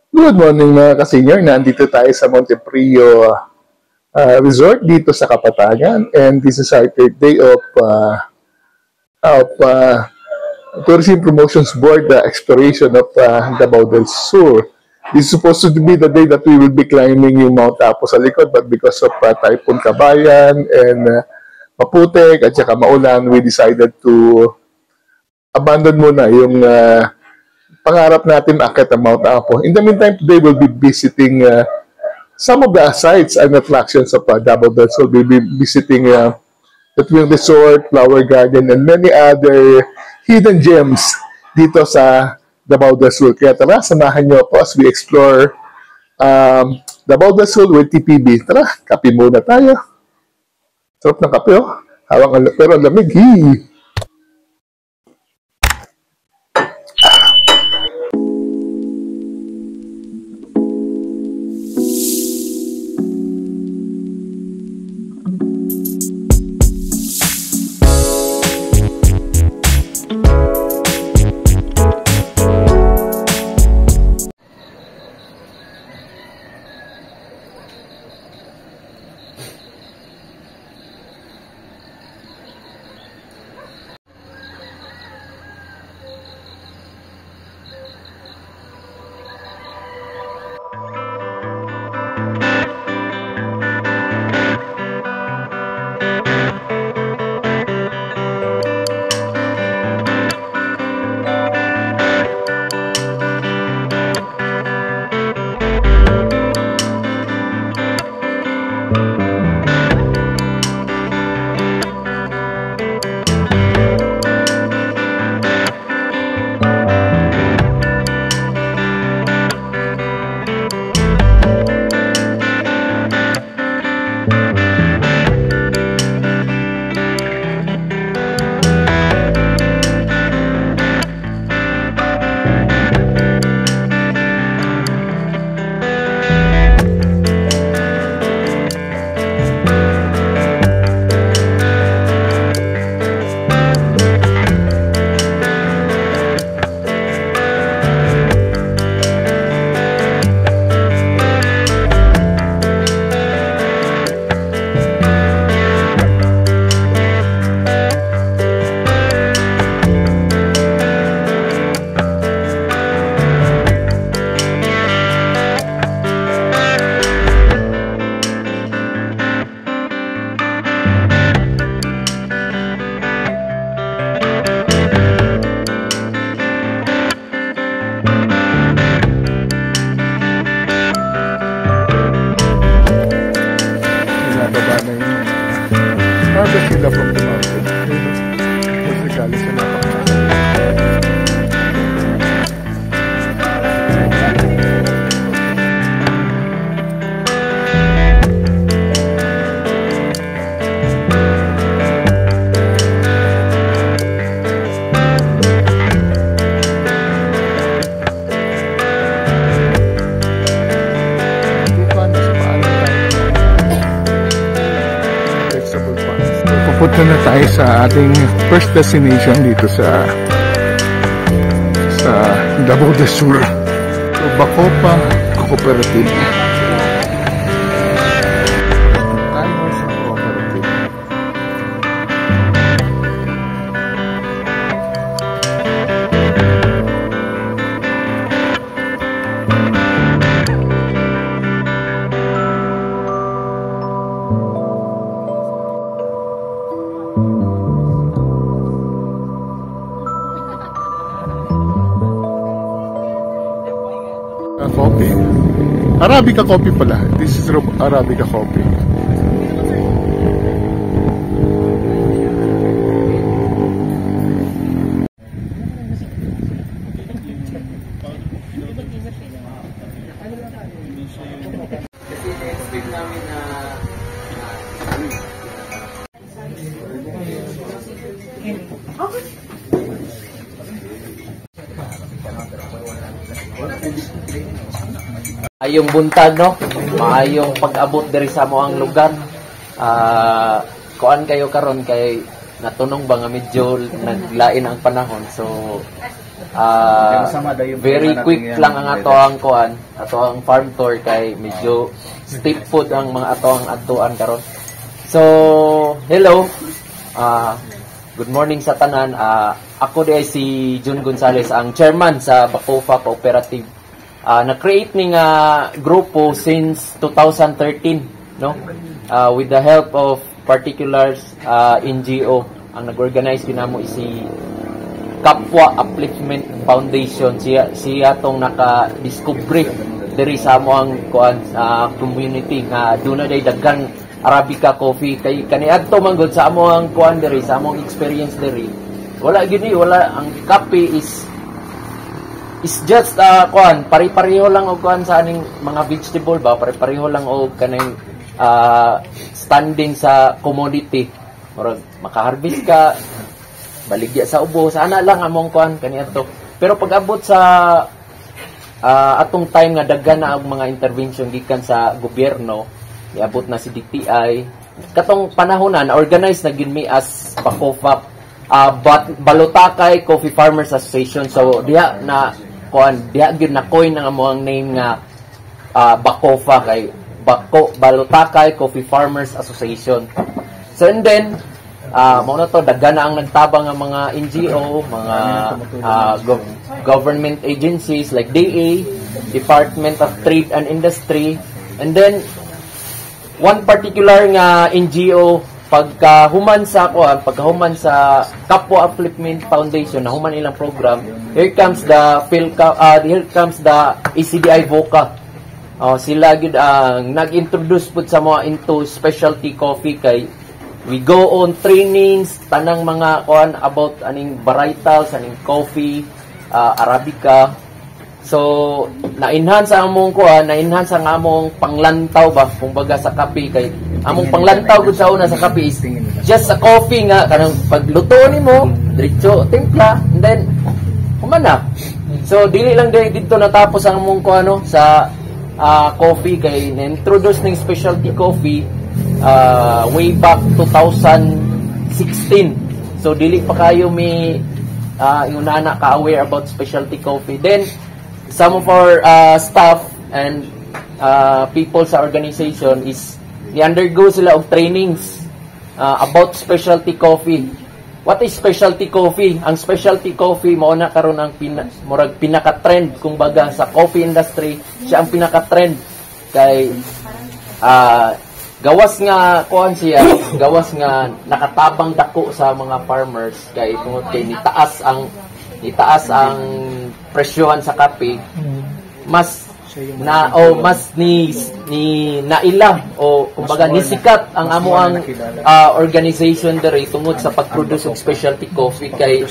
Good morning mga ka-senior. Nandito tayo sa Monteprio Resort dito sa Kapatagan, and this is our third day of Tourism Promotions Board exploration of Davao del Sur. This is supposed to be the day that we will be climbing yung Mount Apo sa likod, but because of Typhoon Kabayan and Maputek at saka maulan, we decided to abandon muna yung pangarap natin akit ang Mount Apo. In the meantime, today we'll be visiting some of the sites and attractions of Davao del Sur. We'll be visiting the Twin Resort, Flower Garden, and many other hidden gems dito sa Davao del Sur. Kaya tara, samahan niyo ako as we explore Davao del Sur with TPB. Tara, kape muna tayo. Sarap ng kape, oh. Hawak, pero lamig. Sila from the mountain. Musicali sa Punta na tayo sa ating first destination dito sa Davao del Sur, Bacopa Cooperative. Coffee. Arabica coffee pala. This is Arabica coffee. Maayong buntag, no? Maayong pag-abot diri sa moang lugar. Kuan kayo karon kay natunong ba nga medyo naglain ang panahon. So Very quick lang ang ato ang kuan, ato ang farm tour kay medyo steep food ang mga ato ang atuan karon. So, hello. Good morning sa tanan. Ako di ay si Jun Gonzales, ang chairman sa Bacofa Cooperative. Na-create ning grupo since 2013, no? With the help of particulars NGO. Ang nag-organize kinamo is si Kapwa Upliftment Foundation. Siya tong naka-discovery diri sa amo ang kuan community nga doon na day daghan Arabica coffee kay kaniadto man gud sa amo ang kuan diri sa among experience diri. Wala ang kape is just kuan pare-pareho lang og kuan sa aning mga vegetable ba, pare-pareho lang og kanang standing sa commodity. Murag makaharvest ka, baligya sa ubo, sana lang among kuan kaniadto. Pero pag abot sa atong time nga daghan na ang mga intervention gikan sa gobyerno, iabot na si DTI. Katong panahon na organize na gid mi as Bacofa Balutakay Coffee Farmers Association. So diha na kuan, diha gid na coin ang among name nga Bacofa kay Balutakay Coffee Farmers Association. So and then mao na to daghan na ang nagtabang nga mga NGO, mga government agencies like DA, Department of Trade and Industry, and then one particular nga NGO pagkahuman sa Kapwa Upliftment Foundation na human ilang program, here comes the ACDI VOCA. Sila gid ang nag-introduce pud sa mga into specialty coffee kay we go on trainings tanang mga kuan about aning varietals, aning coffee, Arabica. So na-enhance ang among kuan, na-enhance ang among panglantaw ba kumbaga sa kape kay among panglantaw gud sa una sa kape is just sa coffee nga kanang pagluto nimo diretso timpla and then humana. So dili lang dito natapos ang among kuan sa coffee kay na-introduce ning specialty coffee way back 2016. So dili pa kayo may yung nana ka-aware about specialty coffee. Then some of our staff and people sa organization is ni-undergo sila og trainings about specialty coffee. What is specialty coffee? Ang specialty coffee mao na karon ang pinaka-trend kumbaga sa coffee industry. Siya ang pinaka-trend kay gawas nga kuan siya, gawas nga nakatabang dako sa mga farmers kay tungod kay nitaas ang presyohan sa kape, mas naila o kumbaga nisikat ang amo ang organization dere tungod sa pag-produce of specialty coffee kay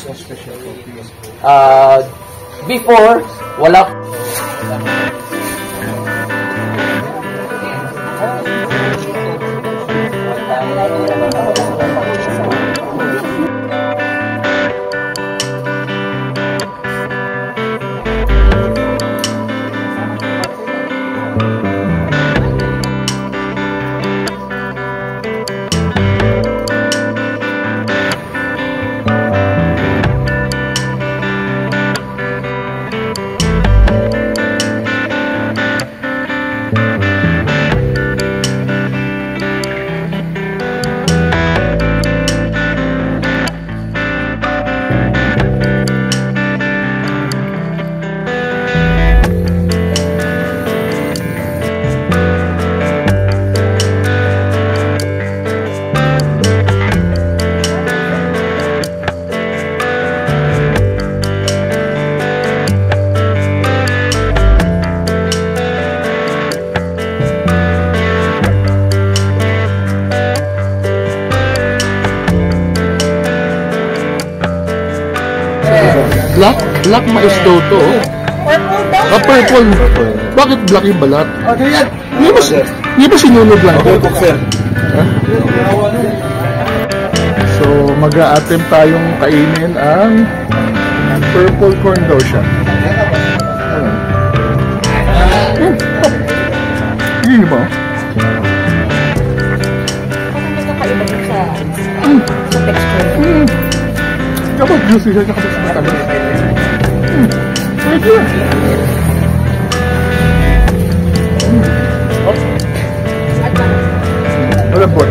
before wala Black mais daw to. Purple. Bakit black yung balat? Hindi ba sinunod lang? So, mag-a-attempt tayong kainin ang purple corn daw siya. Hindi ba? Sa texture. Kapag juicy siya, kapag matamis. Malambot.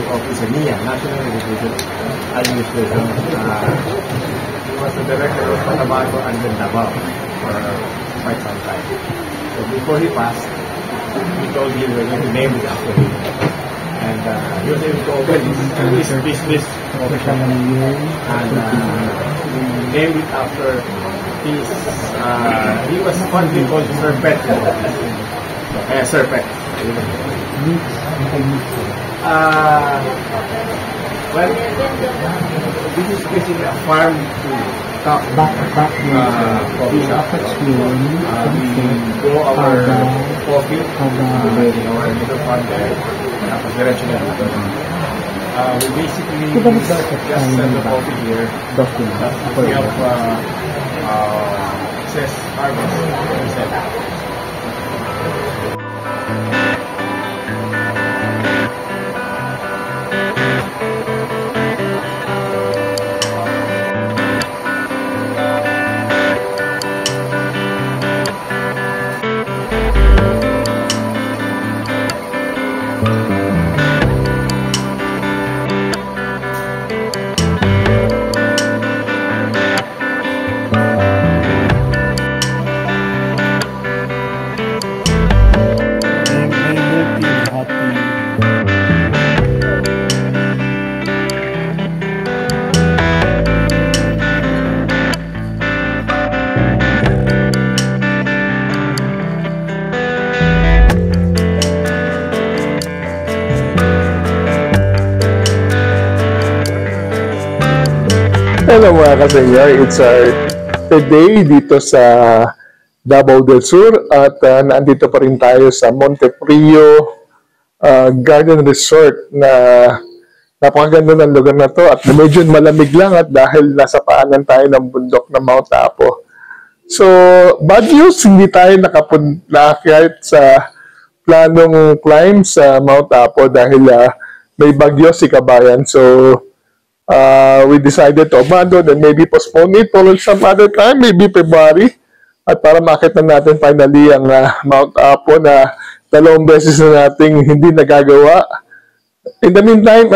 Officer NIA, National Education Administration. He was the director of Cotabato and Davao for quite some time. So before he passed, he told him we're going to name it after him. And he was able to open his business and we named it after his, he was fondly called Serpent. Serpent. Well, this is basically a farm to top coffee shop. We grow our coffee in our little farm there. We basically just sell the coffee here. We have excess harvest we sell. Hello mga ka-senyor, it's our day dito sa Davao del Sur at nandito pa rin tayo sa Monteprio Garden Resort na napakaganda ng lugar na to at medyo malamig lang at dahil nasa paanan tayo ng bundok ng Mount Apo. So, bad news, hindi tayo nakapunlakit sa planong climb sa Mount Apo dahil may bagyo si Kabayan. So, we decided to abandon and maybe postpone it for some other time, maybe February. At para makita natin finally ang Mount Apo na 2 beses na nating hindi nagagawa. In the meantime,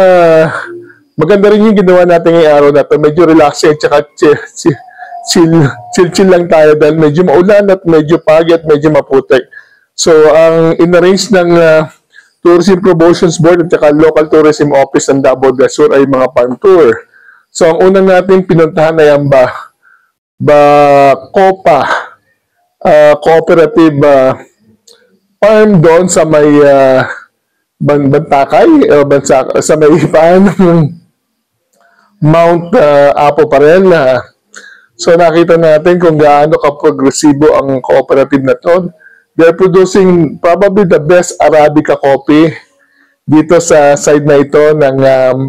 maganda rin yung ginawa natin ngayong araw na to. Medyo relaxing at saka chill lang tayo dahil medyo maulan at medyo pagi at medyo maputik. So, ang in-arrange ng Tourism Promotions Board at saka Local Tourism Office ng Davao del Sur ay mga farm tour. So, ang unang natin pinuntahan ay ang Copa Cooperative Farm doon sa may Bantakay, sa may paan ng Mount Apo pa rin. So, nakita natin kung gaano ka-progresibo ang cooperative na to. They're producing probably the best Arabica coffee dito sa side na ito ng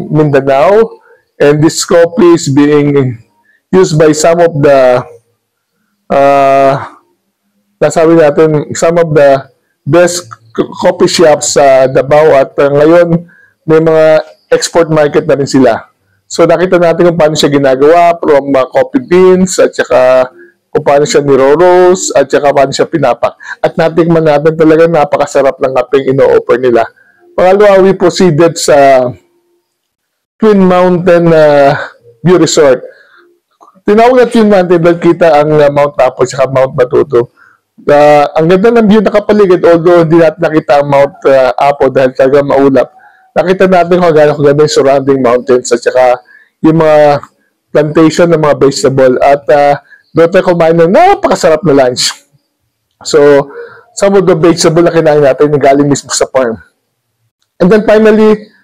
Mindanao. And this coffee is being used by some of the nasabi natin, some of the best coffee shops sa Davao at ngayon may mga export market na rin sila. So nakita natin kung paano siya ginagawa from coffee beans at saka kung paano siya niro-roast at saka paano siya pinapak. At natikman natin talaga napakasarap ng kapeng ino-offer nila. Pangalawa, we proceeded sa Twin Mountain View Resort. Tinawag na Twin Mountain dahil kita ang Mount Apo at saka Mount Batuto. Ang ganda ng view nakapaligid, although hindi natin nakita ang Mount Apo dahil talaga maulap. Nakita natin kung gaano kaganda yung surrounding mountains at saka yung mga plantation ng mga vegetable. At doon tayo kumain ng napakasarap na lunch. So, some of the vegetable na kinain natin na galing mismo sa farm. And then finally,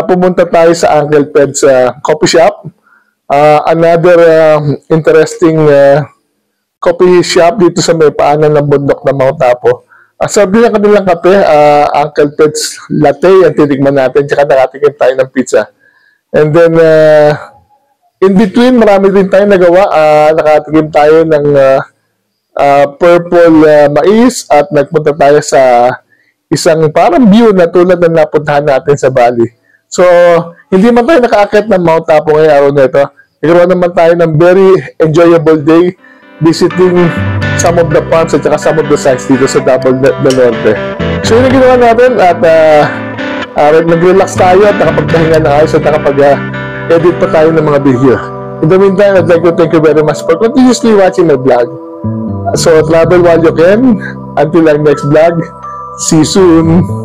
pumunta tayo sa Uncle Ped's coffee shop. Another interesting coffee shop dito sa may paanan ng bundok ng Mount Apo. Sabi ng kanilang kape, Uncle Ped's latte, ang titigman natin, tsaka nakatikim tayo ng pizza. And then, in between, marami din tayo nagawa. Nakatikim tayo ng purple mais at nagpunta tayo sa isang parang view na tulad ng napuntahan natin sa Bali. So, hindi man tayo nakaakit ng Mount Apo ngayong araw na ito. Nagkaroon naman tayo ng very enjoyable day visiting some of the farms at saka some of the sites dito sa Davao del Norte. So, yun ang ginawa natin at nag-relax tayo at nakapagpahinga na ayos at nakapag-edit pa tayo ng mga video. In the meantime, I'd like to thank you very much for continuously watching my vlog. So, travel while you can. Until our next vlog, see you soon.